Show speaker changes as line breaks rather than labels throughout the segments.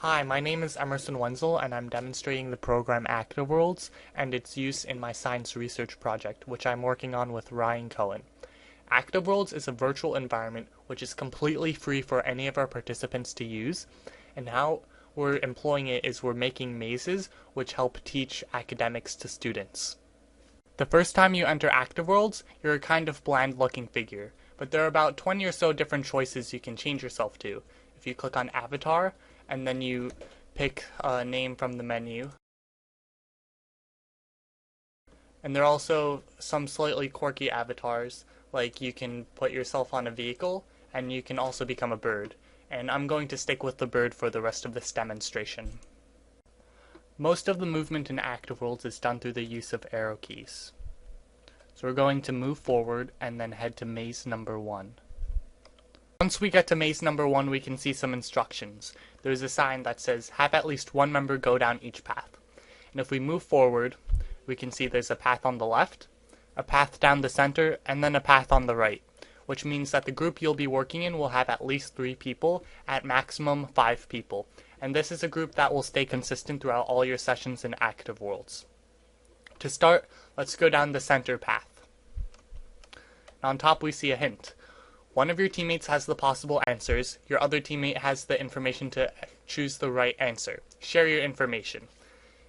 Hi, my name is Emerson Wenzel, and I'm demonstrating the program ActiveWorlds and its use in my science research project, which I'm working on with Ryan Cohen. ActiveWorlds is a virtual environment which is completely free for any of our participants to use, and how we're employing it is we're making mazes which help teach academics to students. The first time you enter ActiveWorlds, you're a kind of bland-looking figure, but there are about 20 or so different choices you can change yourself to. If you click on Avatar, and then you pick a name from the menu. And there are also some slightly quirky avatars, like you can put yourself on a vehicle, and you can also become a bird. And I'm going to stick with the bird for the rest of this demonstration. Most of the movement in ActiveWorlds is done through the use of arrow keys. So we're going to move forward and then head to maze number 1. Once we get to maze number 1, we can see some instructions. There's a sign that says, have at least one member go down each path. And if we move forward, we can see there's a path on the left, a path down the center, and then a path on the right, which means that the group you'll be working in will have at least 3 people, at maximum 5 people. And this is a group that will stay consistent throughout all your sessions in ActiveWorlds. To start, let's go down the center path. On top we see a hint. One of your teammates has the possible answers, your other teammate has the information to choose the right answer. Share your information.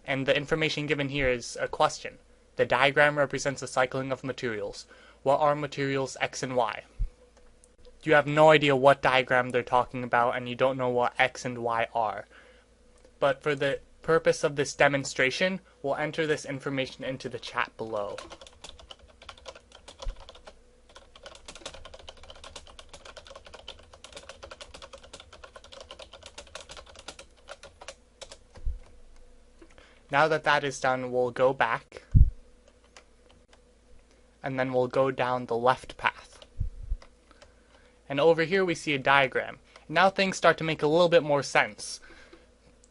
And the information given here is a question. The diagram represents a cycling of materials. What are materials X and Y? You have no idea what diagram they're talking about, and you don't know what X and Y are. But for the purpose of this demonstration, we'll enter this information into the chat below. Now that that is done, we'll go back, and then we'll go down the left path. And over here we see a diagram. Now things start to make a little bit more sense.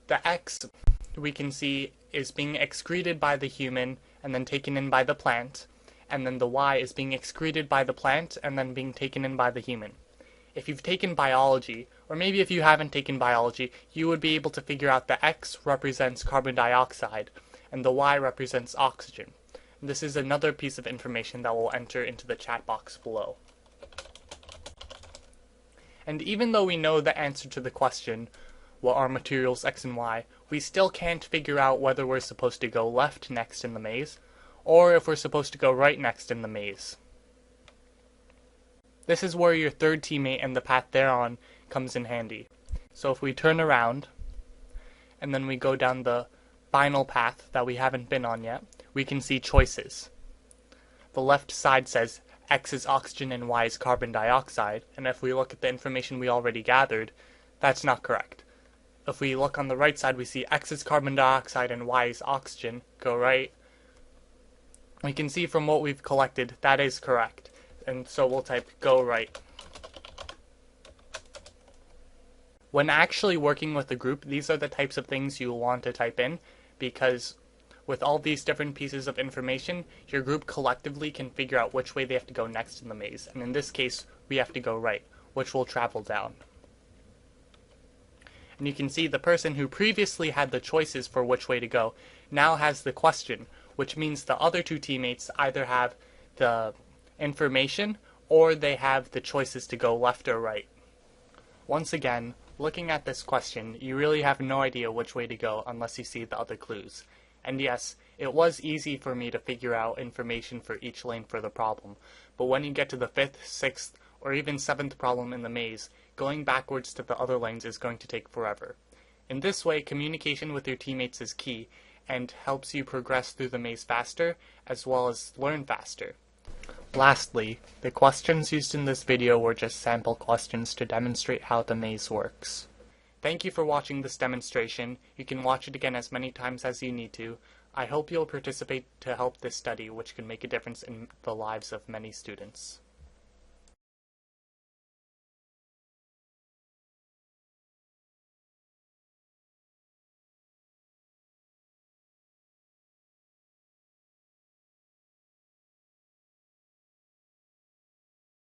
The X, we can see, is being excreted by the human and then taken in by the plant, and then the Y is being excreted by the plant and then being taken in by the human. If you've taken biology, or maybe if you haven't taken biology, you would be able to figure out the X represents carbon dioxide and the Y represents oxygen. And this is another piece of information that we'll enter into the chat box below. And even though we know the answer to the question, what are materials X and Y, we still can't figure out whether we're supposed to go left next in the maze, or if we're supposed to go right next in the maze. This is where your third teammate and the path they're on comes in handy. So if we turn around, and then we go down the final path that we haven't been on yet, we can see choices. The left side says X is oxygen and Y is carbon dioxide, and if we look at the information we already gathered, that's not correct. If we look on the right side, we see X is carbon dioxide and Y is oxygen. Go right. We can see from what we've collected, that is correct. And so we'll type go right. When actually working with a group, these are the types of things you want to type in, because with all these different pieces of information, your group collectively can figure out which way they have to go next in the maze. And in this case, we have to go right, which will travel down. And you can see the person who previously had the choices for which way to go now has the question, which means the other 2 teammates either have the information or they have the choices to go left or right. Once again, looking at this question, you really have no idea which way to go unless you see the other clues. And yes, it was easy for me to figure out information for each lane for the problem, but when you get to the 5th, 6th, or even 7th problem in the maze, going backwards to the other lanes is going to take forever. In this way, communication with your teammates is key and helps you progress through the maze faster as well as learn faster. Lastly, the questions used in this video were just sample questions to demonstrate how the maze works. Thank you for watching this demonstration. You can watch it again as many times as you need to. I hope you'll participate to help this study, which can make a difference in the lives of many students.